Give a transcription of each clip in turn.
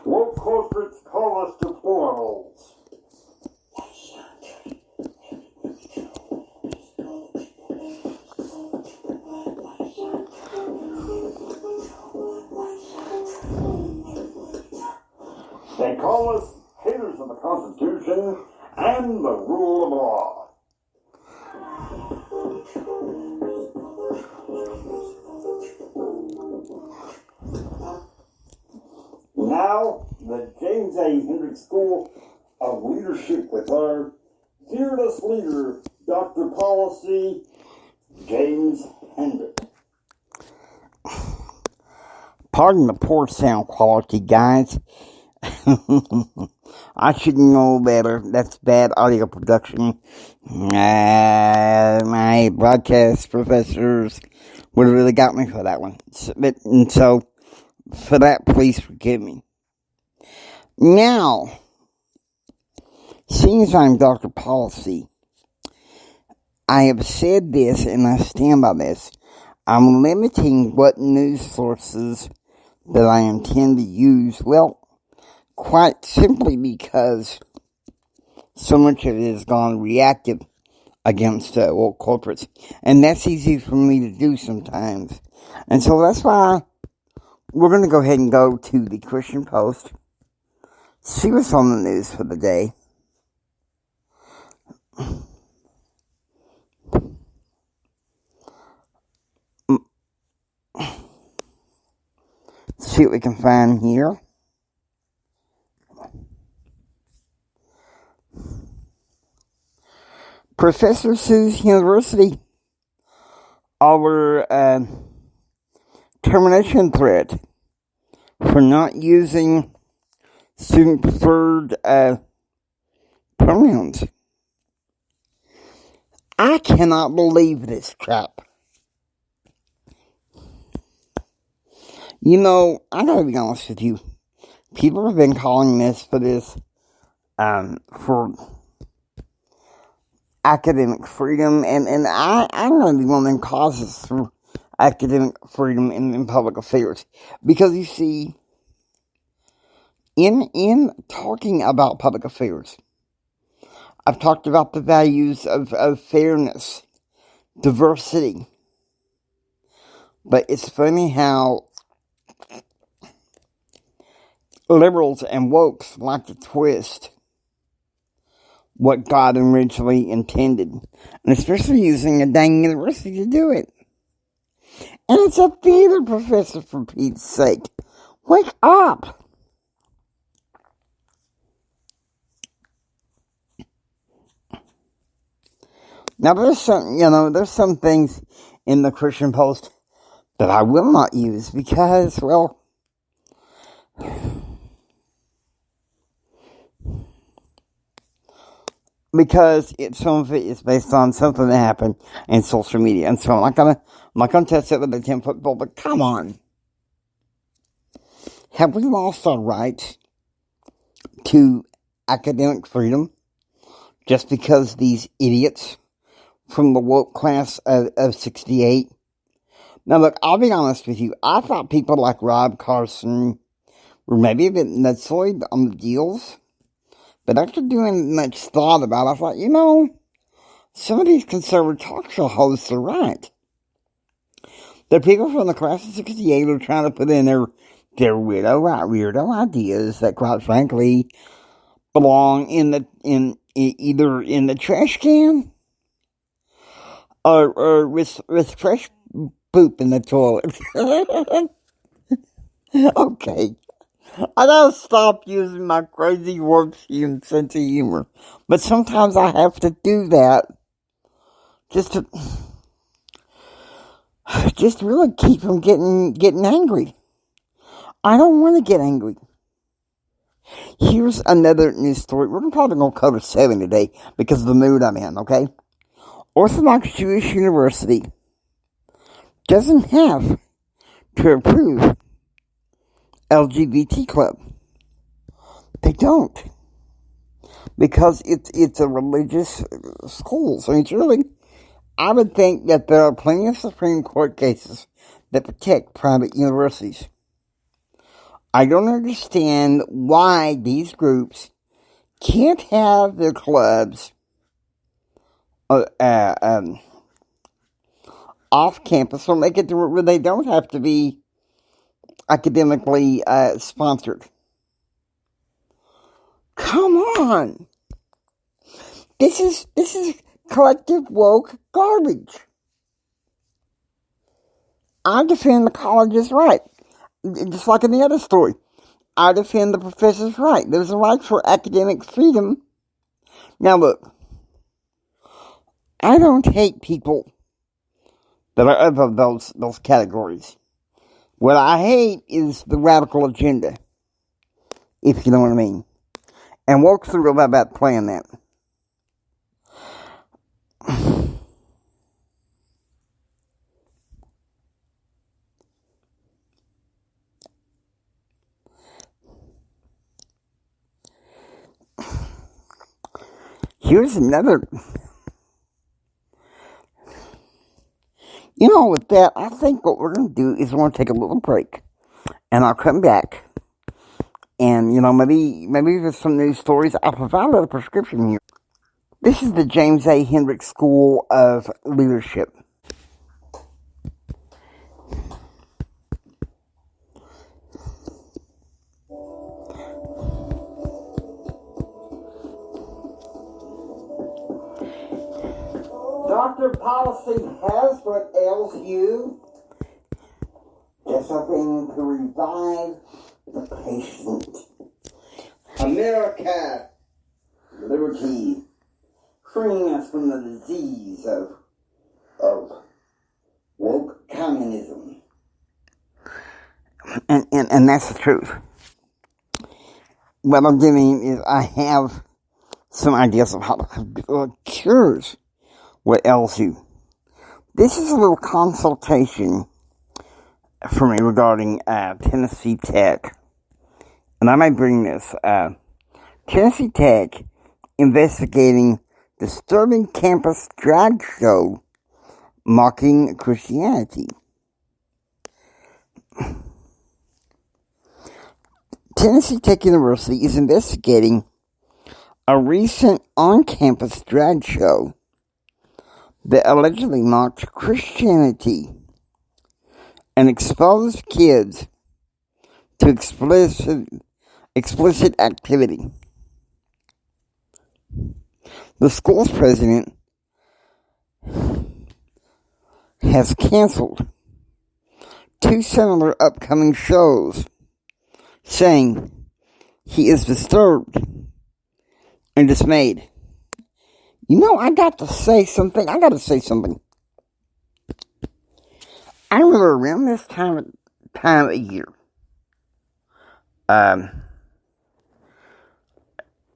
Woke corporates call us deplorables. They call us haters of the Constitution and the rule of law. Now, the James A. Hendricks School of Leadership with our fearless leader, Dr. Policy, James Hendricks. Pardon the poor sound quality, guys. I should know better. That's bad audio production. My broadcast professors would have really got me for that one. So, for that, please forgive me. Now, seeing as I'm Dr. Policy, I have said this and I stand by this. I'm limiting what news sources that I intend to use. Well, quite simply because so much of it has gone reactive against woke corporates. And that's easy for me to do sometimes. And so that's why we're going to go ahead and go to the Christian Post, see what's on the news for the day. See what we can find here. Professor sues university over termination threat for not using student preferred pronouns. I cannot believe this crap. You know, I gotta be honest with you. People have been calling for academic freedom, and I'm gonna be one of them causes for academic freedom in public affairs. Because you see, in talking about public affairs, I've talked about the values of fairness, diversity. But it's funny how liberals and wokes like to twist what God originally intended. And especially using a dang university to do it. And it's a theater professor, for Pete's sake. Wake up! Now there's some things in the Christian Post that I will not use because, well, because some of it is based on something that happened in social media, and so I'm not gonna test it with a 10-foot pole. But come on, have we lost our right to academic freedom just because these idiots from the woke class of 68? Now, look, I'll be honest with you. I thought people like Rob Carson were maybe a bit nutsoid on the deals. But after doing much thought about it, I thought, some of these conservative talk show hosts are right. The people from the class of 68 are trying to put in their weirdo ideas that, quite frankly, belong either in the trash can or with fresh poop in the toilet. Okay. I gotta stop using my crazy warped sense of humor. But sometimes I have to do that just to really keep from getting angry. I don't want to get angry. Here's another news story. We're probably going to cover 7 today because of the mood I'm in, okay? Orthodox Jewish University doesn't have to approve LGBT club. They don't. Because it's a religious school. So it's really, I would think that there are plenty of Supreme Court cases that protect private universities. I don't understand why these groups can't have their clubs off campus or make it to where they don't have to be academically sponsored. Come on. This is collective woke garbage. I defend the college's right. Just like in the other story. I defend the professor's right. There's a right for academic freedom. Now look, I don't hate people that are of those categories. What I hate is the radical agenda, if you know what I mean. And woke's the real about playing that. Here's another. With that, I think what we're going to do is we're going to take a little break. And I'll come back. And, maybe there's some news stories. I'll provide a prescription here. This is the James A. Hendricks School of Leadership. Doctor policy has what ails you. Just hoping to revive the patient. America, liberty, freeing us from the disease of woke communism. And that's the truth. What I'm doing is I have some ideas of how to cures what ails you. This is a little consultation for me regarding Tennessee Tech. And I might bring this. Tennessee Tech investigating disturbing campus drag show mocking Christianity. Tennessee Tech University is investigating a recent on-campus drag show that allegedly mocked Christianity and exposed kids to explicit activity. The school's president has canceled 2 similar upcoming shows, saying he is disturbed and dismayed. I got to say something. I remember around this time of year,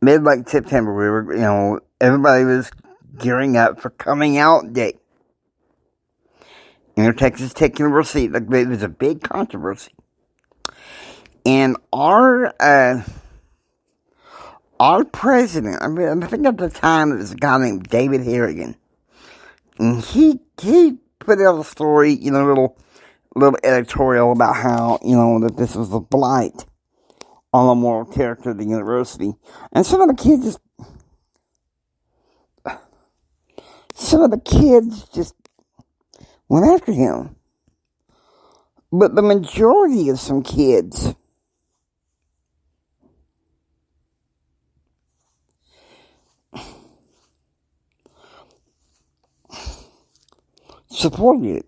mid-late September, we were, everybody was gearing up for coming out day. Texas Tech University, it was a big controversy. And our president, I think at the time it was a guy named David Harrigan, and he put out a story, little editorial about how, that this was a blight on the moral character of the university. And some of the kids just went after him. But the majority of some kids supported it.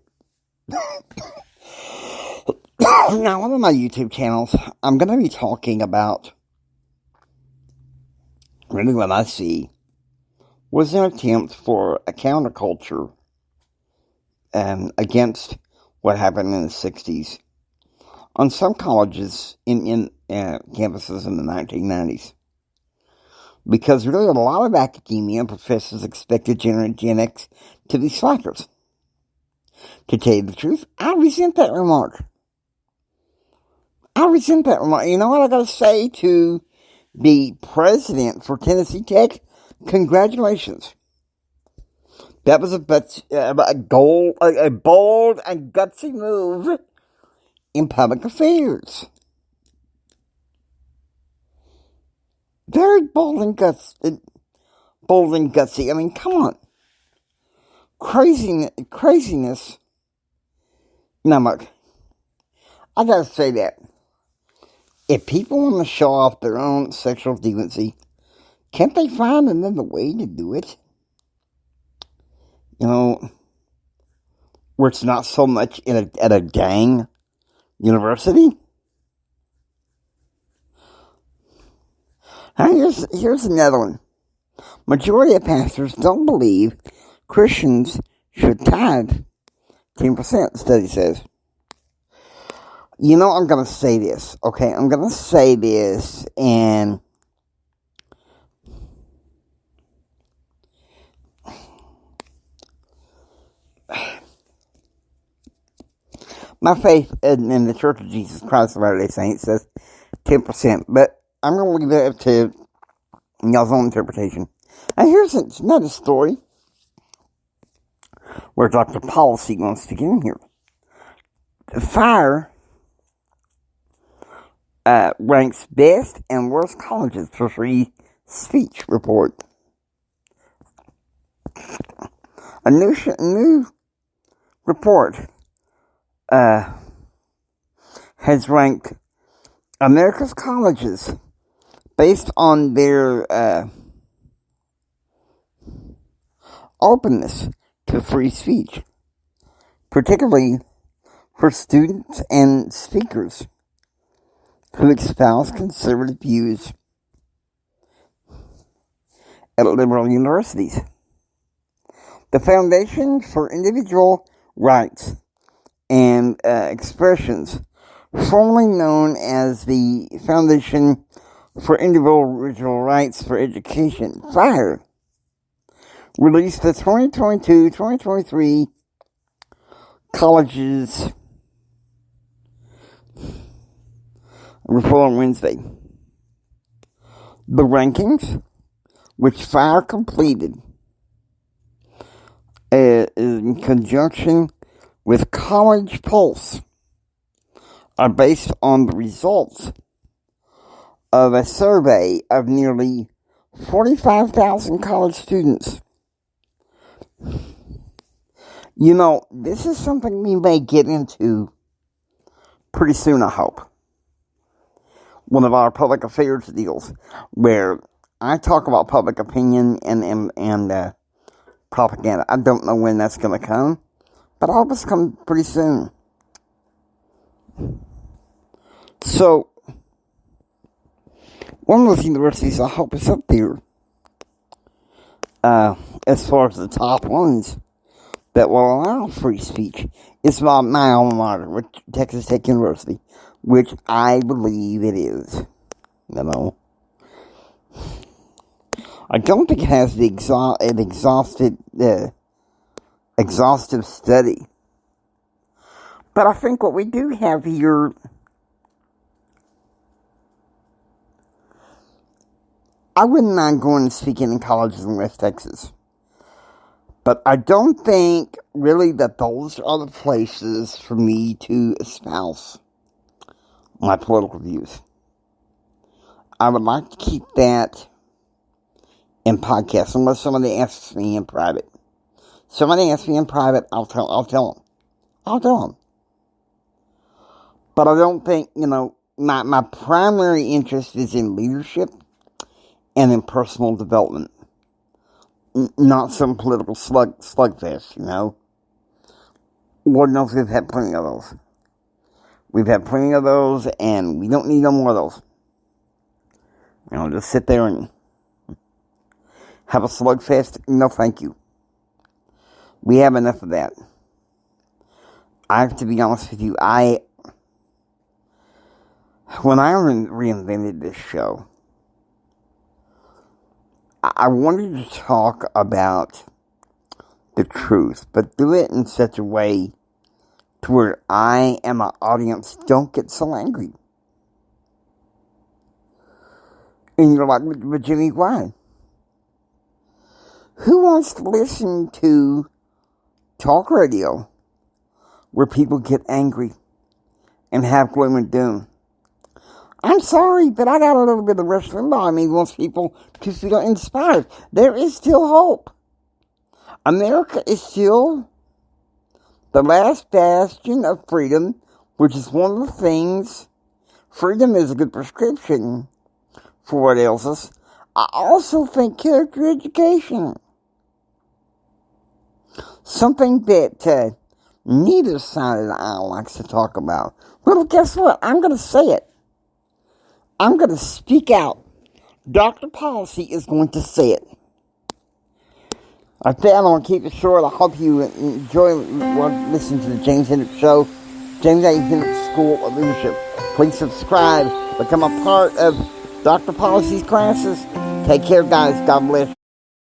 Now, one of my YouTube channels, I'm going to be talking about really what I see was an attempt for a counterculture against what happened in the 60s on some colleges in campuses in the 1990s. Because really a lot of academia and professors expected Gen X to be slackers. To tell you the truth, I resent that remark. You know what I gotta say to the president for Tennessee Tech? Congratulations. That was a bold and gutsy move in public affairs. Very bold and gutsy. I mean, come on. Craziness. Now, look, I gotta say that. If people want to show off their own sexual deviancy, can't they find another way to do it? You know, where it's not so much at a gang university? Here's another one. Majority of pastors don't believe Christians should tithe 10%, study says. You know, I'm going to say this, okay? I'm going to say this, and my faith in the Church of Jesus Christ of Latter-day Saints says 10%, but I'm going to leave it up to y'all's own interpretation. And here's another story where Dr. Policy wants to get in here. The Fire ranks best and worst colleges for free speech report. A new report has ranked America's colleges based on their openness to free speech, particularly for students and speakers who espouse conservative views at liberal universities. The Foundation for Individual Rights and Expressions, formerly known as the Foundation for Individual Rights for Education, FIRE, released the 2022-2023 colleges report on Wednesday. The rankings, which FIRE completed in conjunction with College Pulse, are based on the results of a survey of nearly 45,000 college students. You know, this is something we may get into pretty soon, I hope. One of our public affairs deals, where I talk about public opinion and propaganda. I don't know when that's going to come, but I hope it's come pretty soon. So, one of those universities I hope is up there, as far as the top ones that will allow free speech, is my alma mater, Texas Tech University, which I believe it is. You know, I don't think it has an exhaustive study, but I think what we do have here, I wouldn't mind going and speaking in colleges in West Texas, but I don't think really that those are the places for me to espouse my political views. I would like to keep that in podcasts, unless somebody asks me in private. Somebody asks me in private, I'll tell them. But I don't think, my primary interest is in leadership and in personal development. Not some political slugfest, Lord knows we've had plenty of those. We've had plenty of those, and we don't need no more of those. Just sit there and have a slugfest. No, thank you. We have enough of that. I have to be honest with you. When I reinvented this show, I wanted to talk about the truth, but do it in such a way to where I and my audience don't get so angry. And you're like, but Jimmy, why? Who wants to listen to talk radio where people get angry and have gloom and doom? I'm sorry, but I got a little bit of Rush Limbaugh. I mean, wants people to feel inspired. There is still hope. America is still the last bastion of freedom, which is one of the things. Freedom is a good prescription for what ails us. I also think character education, something that neither side of the aisle likes to talk about. Well, guess what? I'm going to say it. I'm going to speak out. Dr. Policy is going to say it. I think I'm going to keep it short. I hope you enjoy listening to the James Hendricks Show. James A. Hendricks School of Leadership. Please subscribe. Become a part of Dr. Policy's classes. Take care, guys. God bless.